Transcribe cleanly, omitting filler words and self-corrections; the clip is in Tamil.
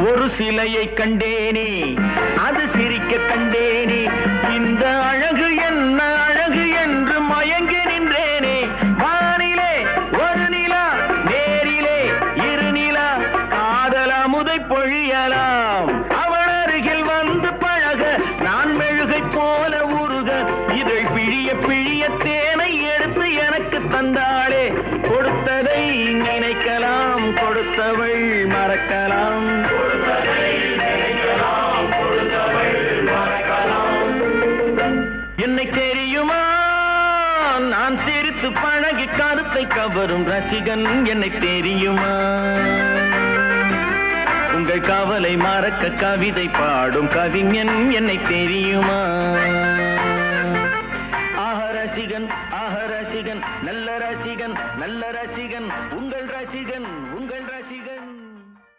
ஒரு சிலையை கண்டேனே, அது சிரிக்க கண்டேனே, இந்த அழகு என்ன அழகு என்று மயங்கி நின்றேனே. வானிலே ஒரு நிலா, நேரிலே இரு நிலா, காதல் அமுதை பொழியலாம். அவள் அருகில் வந்து பழக நான் மெழுகை போல உருக, இதழ் பிழிய பிழிய தேனை எடுத்து எனக்கு தந்தாளே. கொடுத்ததை நினைக்கலாம், கொடுத்தவள் மறக்கலாம். என்னை தெரியுமா, நான் சிரித்து பழகி கருத்தை கவரும் ரசிகன். என்னை தெரியுமா, உங்கள் கவலை மறக்க கவிதை பாடும் கவிஞன். என்னை தெரியுமா, ரசிகன், நல்ல ரசிகன், நல்ல ரசிகன், உங்கள் ரசிகன்.